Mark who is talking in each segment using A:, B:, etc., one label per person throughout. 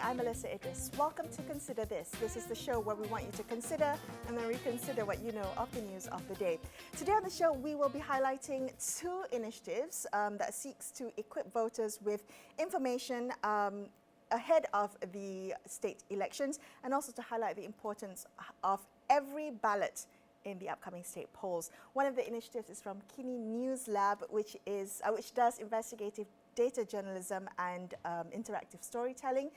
A: I'm Melisa Idris. Welcome to Consider This. This is the show where we want you to consider and then reconsider what you know of the news of the day. Today on the show, we will be highlighting two initiatives that seeks to equip voters with information ahead of the state elections, and also to highlight the importance of every ballot in the upcoming state polls. One of the initiatives is from Kini News Lab, which does investigative data journalism and interactive storytelling.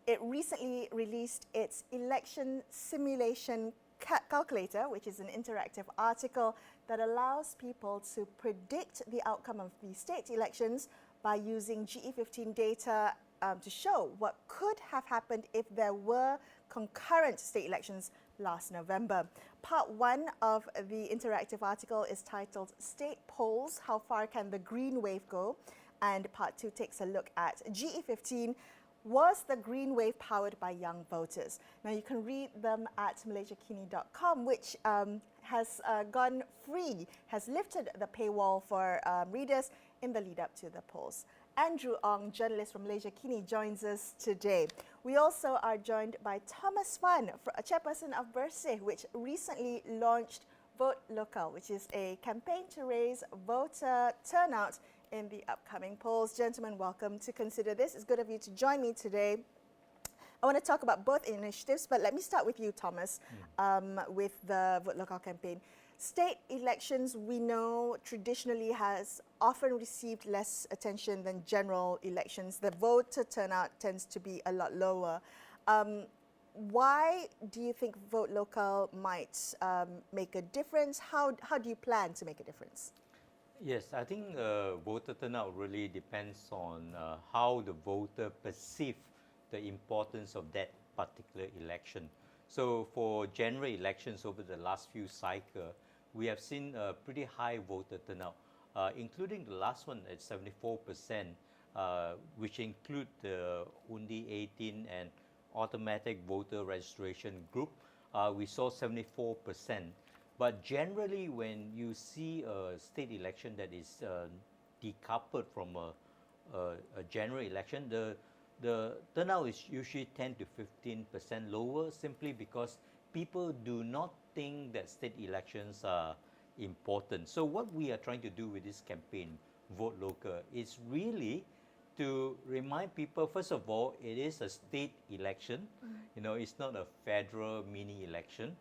A: It recently released its election simulation calculator, which is an interactive article that allows people to predict the outcome of the state elections by using GE15 data to show what could have happened if there were concurrent state elections last November. Part one of the interactive article is titled State Polls, How Far Can the Green Wave Go? And part two takes a look at GE15. Was the green wave powered by young voters? Now you can read them at MalaysiaKini.com, which has gone free, has lifted the paywall for readers in the lead up to the polls. Andrew Ong, journalist from MalaysiaKini, joins us today. We also are joined by Thomas Fann, a chairperson of Bersih, which recently launched Vote Local, which is a campaign to raise voter turnout in the upcoming polls. Gentlemen, welcome to Consider This. It's good of you to join me today. I want to talk about both initiatives, but let me start with you, Thomas, with the Vote Local campaign. State elections, we know, traditionally has often received less attention than general elections. The voter turnout tends to be a lot lower. Why do you think Vote Local might make a difference? How do you plan to make a difference?
B: Yes, I think voter turnout really depends on how the voter perceive the importance of that particular election. So for general elections over the last few cycles, we have seen a pretty high voter turnout, including the last one at 74%, which include the Undi 18 and automatic voter registration group. We saw 74%. But generally, when you see a state election that is decoupled from a general election, the turnout is usually 10 to 15% lower, simply because people do not think that state elections are important. So what we are trying to do with this campaign, Vote Local, is really to remind people, first of all, it is a state election. You know, it's not a federal mini election.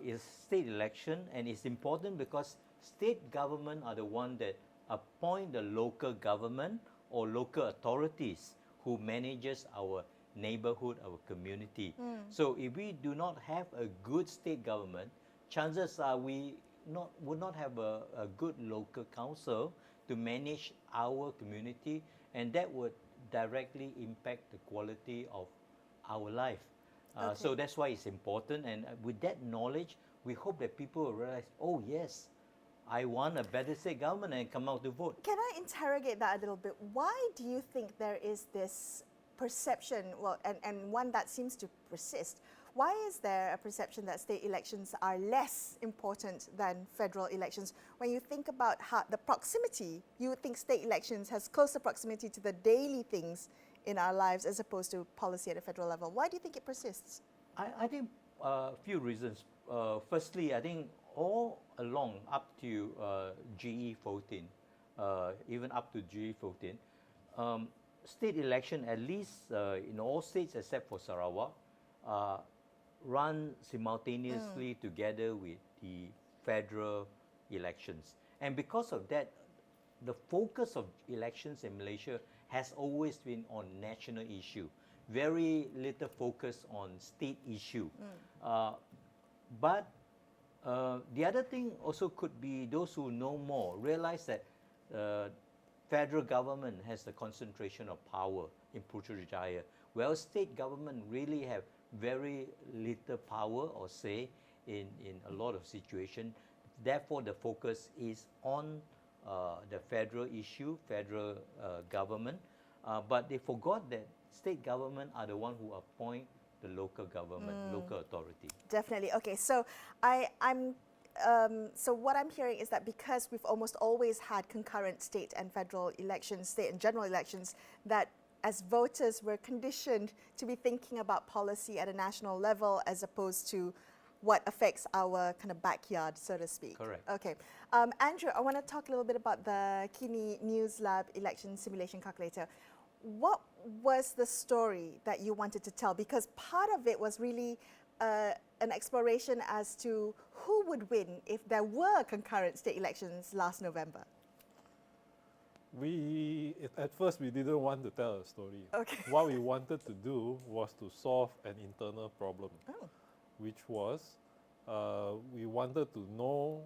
B: It's state election, and it's important because state government are the one that appoint the local government or local authorities who manages our neighborhood, our community. So if we do not have a good state government, chances are we would not have a good local council to manage our community, and that would directly impact the quality of our life. So that's why it's important, and with that knowledge, we hope that people will realize, oh yes, I want a better state government, and come out to vote.
A: Can I interrogate that a little bit? Why do you think there is this perception, and one that seems to persist? Why is there a perception that state elections are less important than federal elections? When you think about how the proximity, you would think state elections has closer proximity to the daily things in our lives as opposed to policy at a federal level. Why do you think it persists?
B: I think a few reasons. Firstly, I think all along up to GE14, even up to GE14, state election, at least in all states except for Sarawak, run simultaneously together with the federal elections. And because of that, the focus of elections in Malaysia has always been on national issue. Very little focus on state issue. But the other thing also could be those who know more realize that federal government has the concentration of power in Putrajaya, while state government really have very little power or say in a lot of situations. Therefore, the focus is on the federal issue, federal government, but they forgot that state government are the one who appoint the local government, local authority.
A: Definitely. Okay, so so what I'm hearing is that because we've almost always had concurrent state and federal elections, state and general elections, that as voters, we're conditioned to be thinking about policy at a national level as opposed to what affects our kind of backyard, so to speak.
B: Correct.
A: Okay. Andrew, I want to talk a little bit about the Kini News Lab election simulation calculator. What was the story that you wanted to tell? Because part of it was really an exploration as to who would win if there were concurrent state elections last November.
C: At first, we didn't want to tell a story.
A: Okay.
C: What we wanted to do was to solve an internal problem, which was we wanted to know,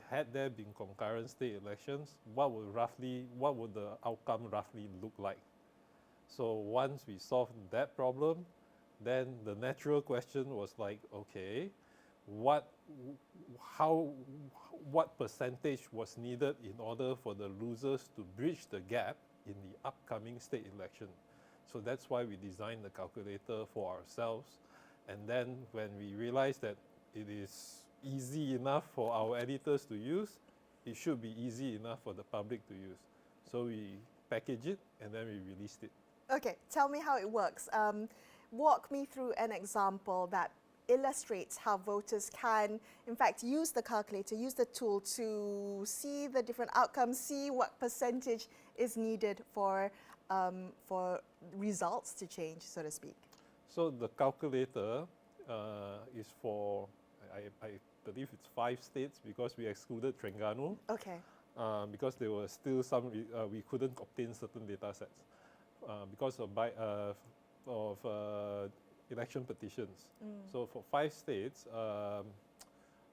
C: had there been concurrent state elections, what would the outcome roughly look like? So once we solved that problem, then the natural question was like, okay, what percentage was needed in order for the losers to bridge the gap in the upcoming state election? So that's why we designed the calculator for ourselves. And then when we realized that it is easy enough for our editors to use, it should be easy enough for the public to use. So we packaged it and then we released it.
A: Okay, tell me how it works. Walk me through an example that illustrates how voters can, in fact, use the calculator, use the tool to see the different outcomes, see what percentage is needed for results to change, so to speak.
C: So the calculator is for, I believe it's 5 states because we excluded Terengganu.
A: Okay.
C: Because there were still some, we couldn't obtain certain data sets because of election petitions. So for 5 states,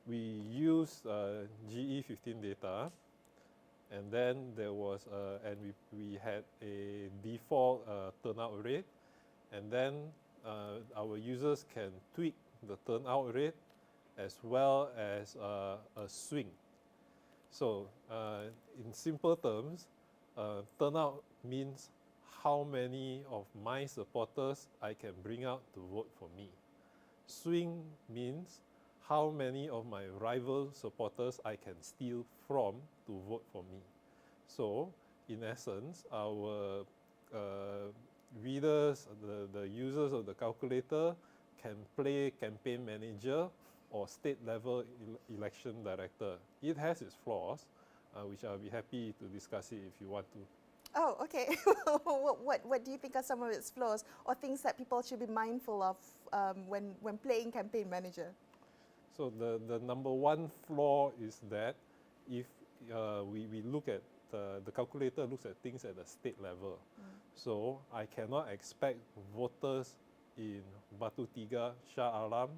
C: we used GE15 data, and then there was, and we had a default turnout rate, and then our users can tweak the turnout rate as well as a swing. So in simple terms, turnout means how many of my supporters I can bring out to vote for me. Swing means how many of my rival supporters I can steal from to vote for me. So, in essence, our readers, the users of the calculator can play campaign manager or state-level election director. It has its flaws, which I'll be happy to discuss it if you want to.
A: Oh, okay. What do you think are some of its flaws or things that people should be mindful of when playing campaign manager?
C: So the number one flaw is that if we look at, the calculator looks at things at the state level. So I cannot expect voters in Batu Tiga, Shah Alam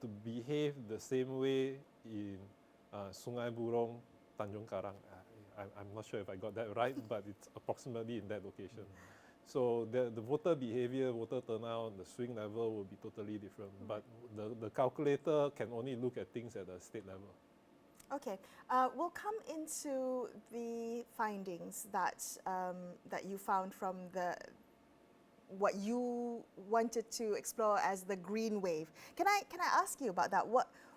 C: to behave the same way in Sungai Burong, Tanjung Karang. I'm not sure if I got that right, but it's approximately in that location. So the voter behavior, voter turnout, the swing level will be totally different. But the calculator can only look at things at the state level.
A: Okay, we'll come into the findings that you found from what you wanted to explore as the green wave. Can I ask you about that?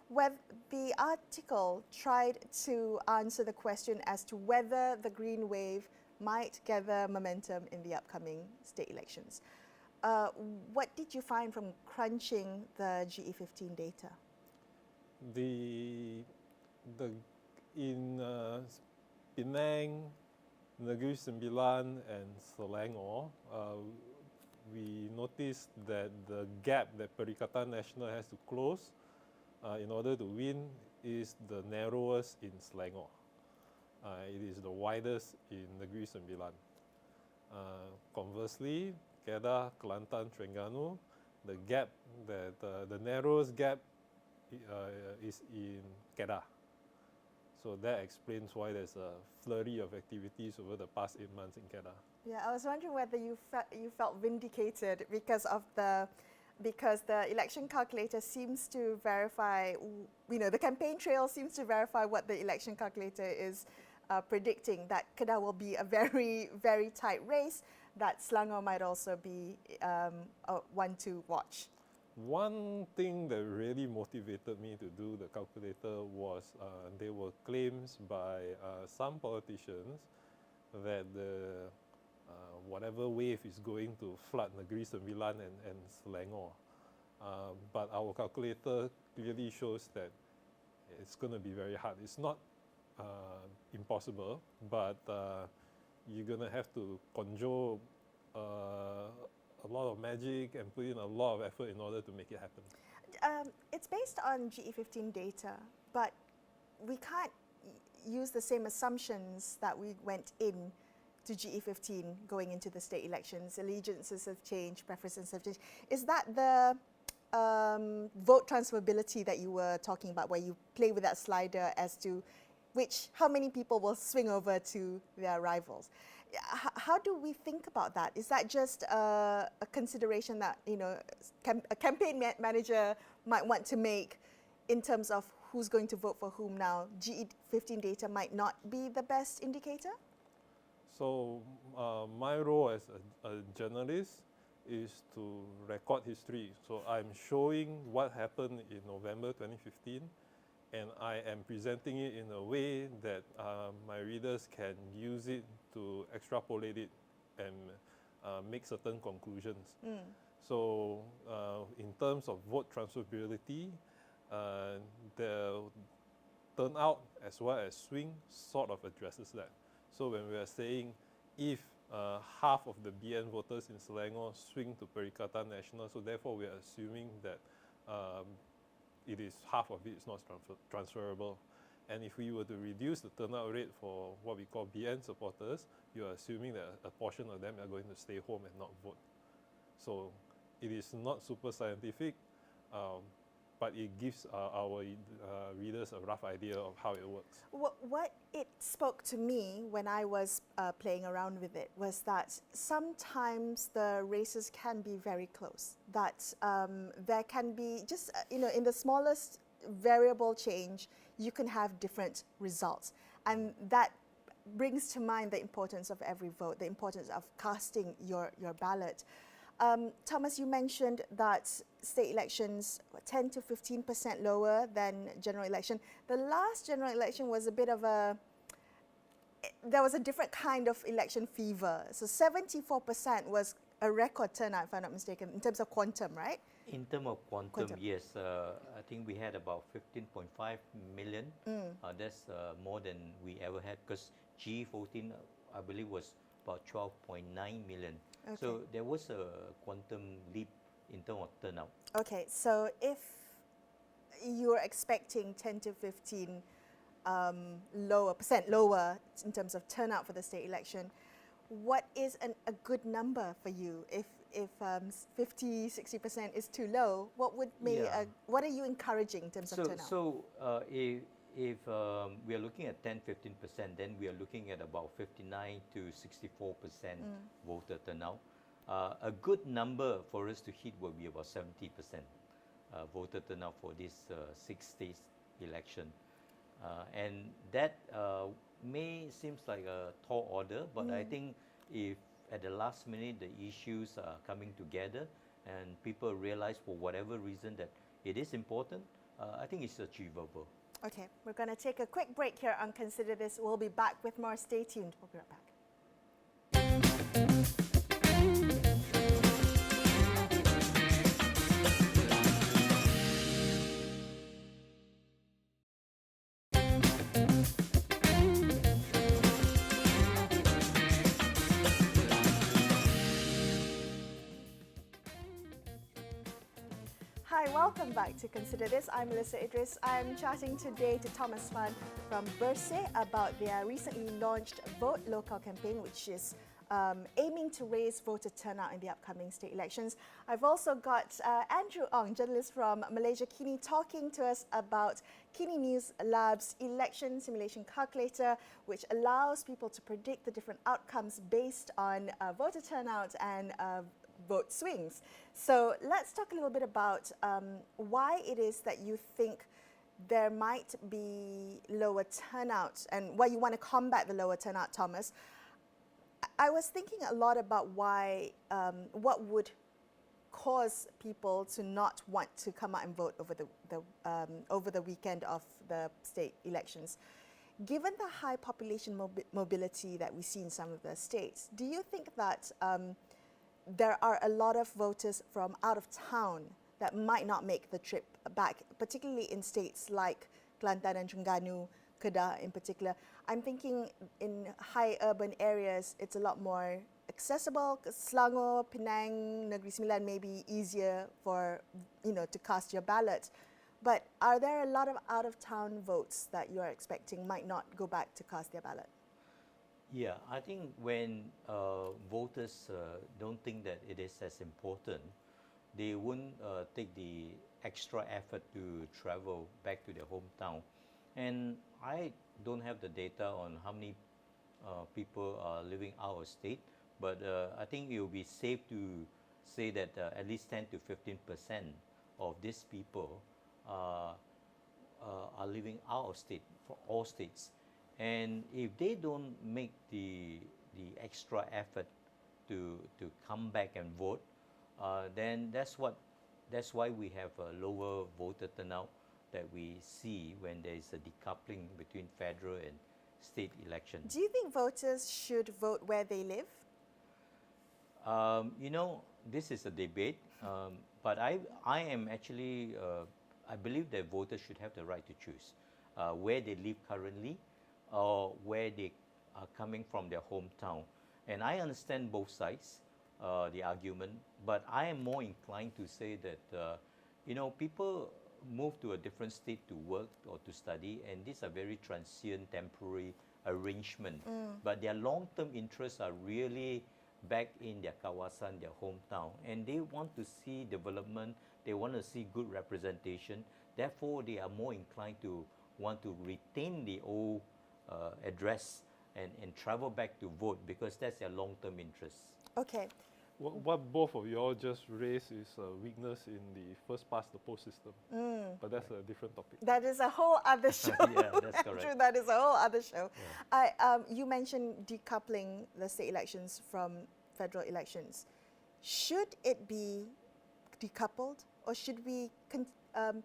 A: Whether the article tried to answer the question as to whether the green wave might gather momentum in the upcoming state elections. What did you find from crunching the GE15 data?
C: In Penang, Negeri Sembilan, and Selangor, we noticed that the gap that Perikatan Nasional has to close in order to win is the narrowest in Selangor. It is the widest in Negeri Sembilan. Conversely, Kedah, Kelantan, Terengganu, the narrowest gap is in Kedah. So that explains why there's a flurry of activities over the past 8 months in Kedah.
A: Yeah, I was wondering whether you felt vindicated because the election calculator seems to verify, the campaign trail seems to verify what the election calculator is predicting, that Kedah will be a very, very tight race, that Selangor might also be one to watch.
C: One thing that really motivated me to do the calculator was there were claims by some politicians that the whatever wave is going to flood Negeri Sembilan and Selangor. But our calculator clearly shows that it's going to be very hard. It's not impossible, but you're going to have to conjure a lot of magic and put in a lot of effort in order to make it happen.
A: It's based on GE15 data, but we can't use the same assumptions that we went in to GE15 going into the state elections. Allegiances have changed, preferences have changed. Is that the vote transferability that you were talking about, where you play with that slider as to how many people will swing over to their rivals? How do we think about that? Is that just a consideration that a campaign manager might want to make in terms of who's going to vote for whom now? GE15 data might not be the best indicator?
C: So my role as a journalist is to record history. So I'm showing what happened in November 2015, and I am presenting it in a way that my readers can use it to extrapolate it and make certain conclusions. So in terms of vote transferability, the turnout as well as swing sort of addresses that. So when we are saying if half of the BN voters in Selangor swing to Perikatan Nasional, so therefore we are assuming that it is half of it is not transferable. And if we were to reduce the turnout rate for what we call BN supporters, you are assuming that a portion of them are going to stay home and not vote. So it is not super scientific, but it gives our readers a rough idea of how it works.
A: What it spoke to me when I was playing around with it was that sometimes the races can be very close, that there can be just, in the smallest variable change, you can have different results. And that brings to mind the importance of every vote, the importance of casting your ballot. Thomas, you mentioned that state elections were 10 to 15% lower than general election. The last general election was a bit of there was a different kind of election fever. So 74% was a record turnout, if I'm not mistaken, in terms of quantum, right?
B: In terms of quantum, yes. I think we had about 15.5 million. That's more than we ever had, because G14, I believe, was about 12.9 million. Okay. So there was a quantum leap in terms of turnout. Okay,
A: so if you're expecting 10 to 15% lower in terms of turnout for the state election, what is a good number for you? If 50, 60% is too low, what would make what are you encouraging in terms of turnout?
B: So if we are looking at 10-15%, then we are looking at about 59 to 64% voter turnout. A good number for us to hit will be about 70% voter turnout for this 6 states election. And that may seems like a tall order, but I think if at the last minute the issues are coming together and people realize for whatever reason that it is important, I think it's achievable.
A: Okay, we're going to take a quick break here on Consider This. We'll be back with more. Stay tuned. We'll be right back. Hi, welcome back to Consider This. I'm Melisa Idris. I'm chatting today to Thomas Fann from Bersih about their recently launched Vote Local campaign, which is aiming to raise voter turnout in the upcoming state elections. I've also got Andrew Ong, journalist from MalaysiaKini, talking to us about Kini News Lab's election simulation calculator, which allows people to predict the different outcomes based on voter turnout and vote swings. So let's talk a little bit about why it is that you think there might be lower turnout and why you want to combat the lower turnout, Thomas. I was thinking a lot about why, what would cause people to not want to come out and vote over the weekend of the state elections. Given the high population mobility that we see in some of the states, do you think that there are a lot of voters from out of town that might not make the trip back, particularly in states like Kelantan and Terengganu, Kedah in particular? I'm thinking in high urban areas, it's a lot more accessible. Selangor, Penang, Negeri Sembilan may be easier for, to cast your ballot. But are there a lot of out-of-town votes that you're expecting might not go back to cast their ballot?
B: Yeah, I think when voters don't think that it is as important, they won't take the extra effort to travel back to their hometown. And I don't have the data on how many people are living out of state, but I think it will be safe to say that at least 10 to 15% of these people are living out of state for all states. And if they don't make the extra effort to come back and vote, then that's why we have a lower voter turnout that we see when there is a decoupling between federal and state elections.
A: Do you think voters should vote where they live?
B: This is a debate, but I am actually, I believe that voters should have the right to choose where they live currently or where they are coming from their hometown. And I understand both sides, the argument, but I am more inclined to say that, people move to a different state to work or to study, and these are very transient, temporary arrangement. But their long-term interests are really back in their kawasan, their hometown, and they want to see development, they want to see good representation. Therefore, they are more inclined to want to retain the old address and travel back to vote because that's their long-term interest.
A: Okay.
C: What both of you all just raised is a weakness in the first past the post system, but that's a different topic.
A: That is a whole other show.
B: Yeah, that's correct.
A: Andrew, that is a whole other show.
B: Yeah.
A: You mentioned decoupling the state elections from federal elections. Should it be decoupled, or should we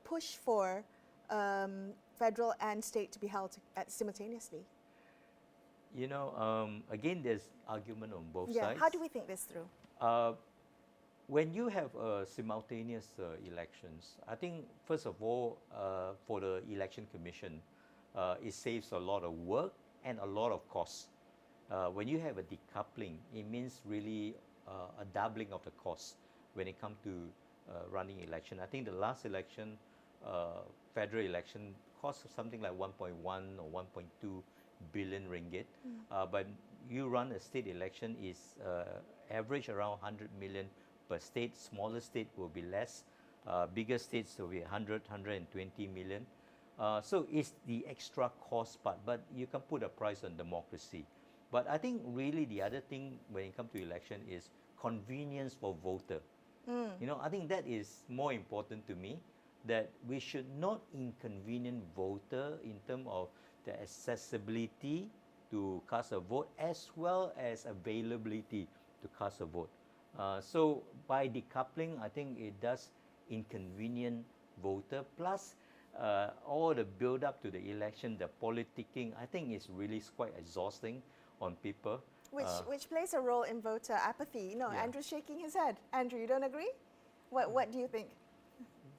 A: push for federal and state to be held simultaneously?
B: Again, there's argument on both
A: Yeah.
B: sides.
A: How do we think this through?
B: When you have simultaneous elections, I think first of all, for the election commission, it saves a lot of work and a lot of costs. When you have a decoupling, it means really a doubling of the costs when it comes to running election. I think the last election, federal election, cost something like 1.1 or 1.2 billion ringgit. But you run a state election is average around 100 million per state. Smaller state will be less. Bigger states will be 100, 120 million. So it's the extra cost part, but you can put a price on democracy. But I think really the other thing when it comes to election is convenience for voter. I think that is more important to me, that we should not inconvenience voter in terms of the accessibility to cast a vote as well as availability to cast a vote. So by decoupling, I think it does inconvenience voter, plus all the build up to the election, the politicking, I think it's really quite exhausting on people.
A: Which plays a role in voter apathy.
B: Yeah.
A: Andrew's shaking his head. Andrew, you don't agree? What do you think?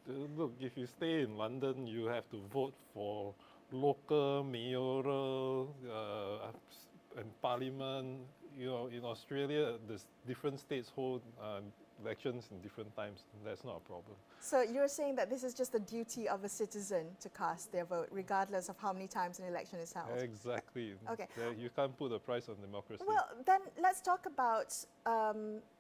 C: Look, if you stay in London, you have to vote for local, mayoral, and parliament. In Australia, there's different states hold elections in different times, and that's not a problem.
A: So you're saying that this is just the duty of a citizen to cast their vote, regardless of how many times an election is held?
C: Exactly.
A: Okay.
C: You can't put a price on democracy.
A: Well, then let's talk about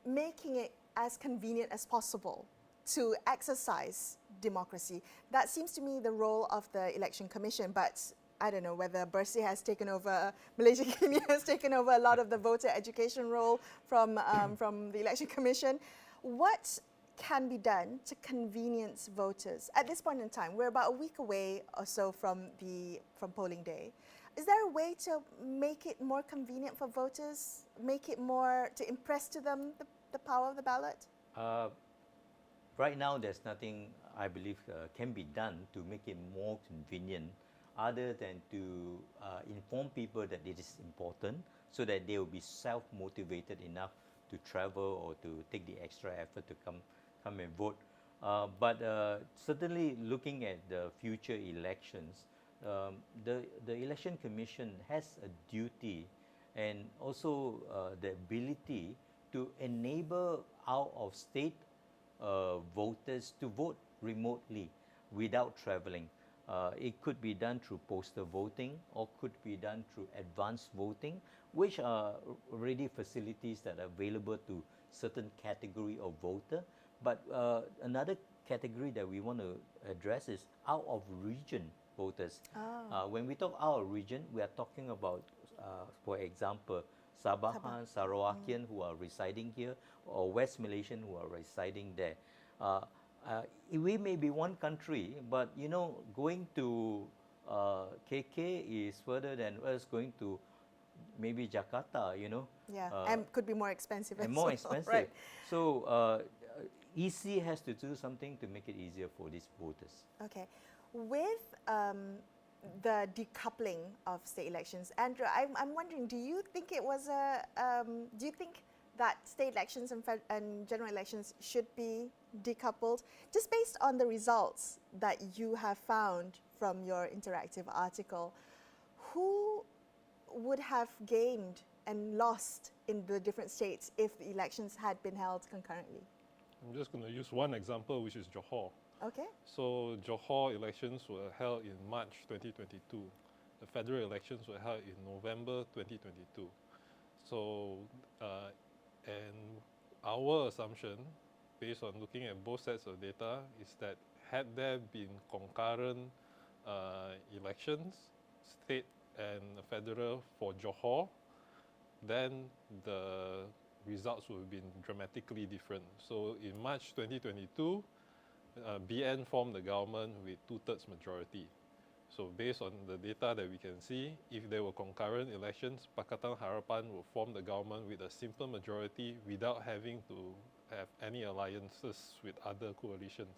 A: making it as convenient as possible to exercise democracy. That seems to me the role of the Election Commission, but I don't know whether Bersih has taken over, MalaysiaKini has taken over a lot of the voter education role from the Election Commission. What can be done to convenience voters at this point in time? We're about a week away or so from polling day. Is there a way to make it more convenient for voters, make it more to impress to them the power of the ballot?
B: Right now, there's nothing I believe can be done to make it more convenient. other than to inform people that it is important so that they will be self-motivated enough to travel or to take the extra effort to come and vote. But certainly looking at the future elections, the Election Commission has a duty and also the ability to enable out-of-state voters to vote remotely without traveling. It could be done through postal voting or could be done through advanced voting, which are already facilities that are available to certain category of voter. But another category that we want to address is out-of-region voters. When we talk out-of-region, we are talking about, for example, Sabahan, Sarawakian who are residing here, or West Malaysian who are residing there. We may be one country, but you know, going to KK is further than us going to maybe Jakarta, you know.
A: Yeah, and could be more expensive.
B: And more expensive.
A: Right.
B: So EC has to do something to make it easier for these voters.
A: Okay. With the decoupling of state elections, Andrew, I'm wondering, do you think it was do you think that state elections and general elections should be decoupled, just based on the results that you have found from your interactive article? Who would have gained and lost in the different states if the elections had been held concurrently?
C: I'm just going to use one example, which is Johor.
A: Okay.
C: So Johor elections were held in March 2022. The federal elections were held in November 2022. So, and our assumption, based on looking at both sets of data, is that had there been concurrent elections, state and federal for Johor, then the results would have been dramatically different. So in March 2022, BN formed the government with 2/3 majority. So based on the data that we can see, if there were concurrent elections, Pakatan Harapan will form the government with a simple majority without having to have any alliances with other coalitions.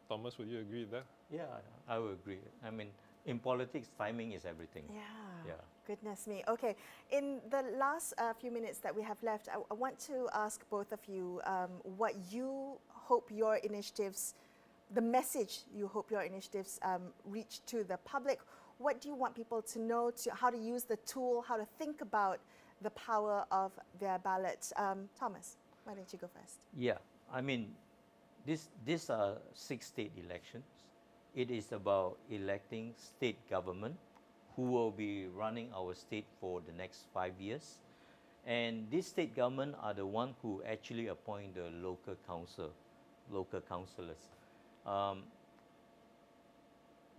C: Thomas, would you agree with that?
B: Yeah, I would agree. I mean, in politics, timing is everything.
A: Yeah. Goodness me. Okay, in the last few minutes that we have left, I want to ask both of you what you hope your initiatives, the message you hope your initiatives reach to the public. What do you want people to know, how to use the tool, how to think about the power of their ballot? Thomas, why don't you go first?
B: Yeah, I mean, these are 6 state elections. It is about electing state government who will be running our state for the next 5 years. And these state government are the one who actually appoint the local councillors.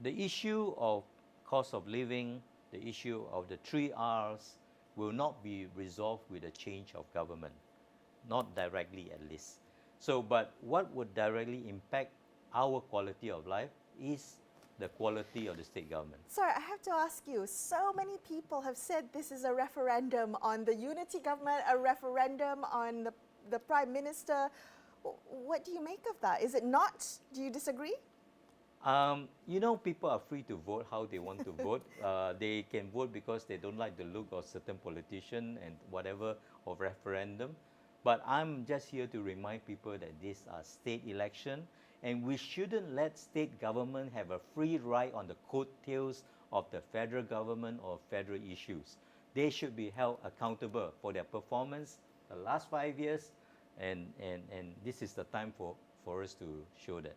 B: The issue of cost of living, the issue of the 3 Rs will not be resolved with a change of government, not directly at least. So, but what would directly impact our quality of life is the quality of the state government.
A: Sorry, I have to ask you, so many people have said this is a referendum on the unity government, a referendum on the Prime Minister. What do you make of that? Is it not? Do you disagree?
B: You know, people are free to vote how they want to vote. They can vote because they don't like the look of certain politician and whatever of referendum. But I'm just here to remind people that these are state election, and we shouldn't let state government have a free ride on the coattails of the federal government or federal issues. They should be held accountable for their performance the last 5 years, and this is the time for us to show that.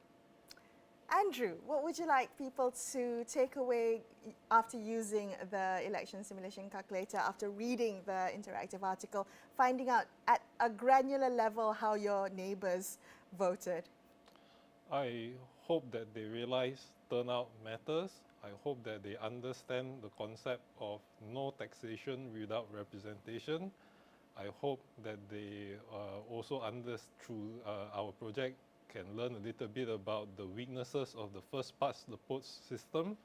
A: Andrew, what would you like people to take away after using the election simulation calculator, after reading the interactive article, finding out at a granular level how your neighbours voted?
C: I hope that they realize turnout matters. I hope that they understand the concept of no taxation without representation. I hope that they also through our project can learn a little bit about the weaknesses of the first past the post system.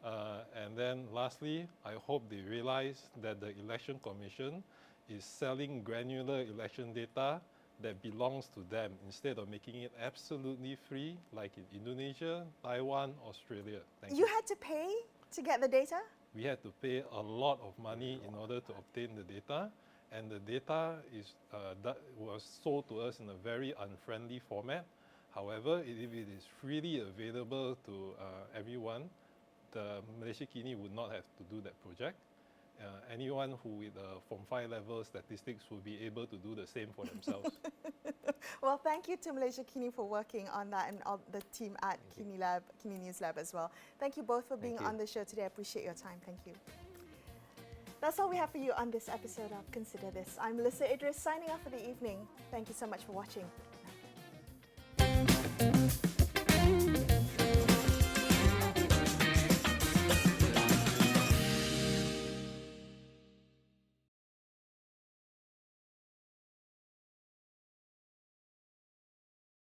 C: And then lastly, I hope they realize that the Election Commission is selling granular election data that belongs to them instead of making it absolutely free like in Indonesia, Taiwan, Australia. Thank you.
A: You had to pay To get the data?
C: We had to pay a lot of money in order to obtain the data, and the data that was sold to us in a very unfriendly format. However, if it is freely available to everyone, the MalaysiaKini would not have to do that project. Anyone who with Form 5 level statistics will be able to do the same for themselves.
A: Well, thank you to MalaysiaKini for working on that, and all the team at Kini News Lab as well. Thank you both for being on the show today. I appreciate your time. Thank you. That's all we have for you on this episode of Consider This. I'm Melisa Idris signing off for the evening. Thank you so much for watching.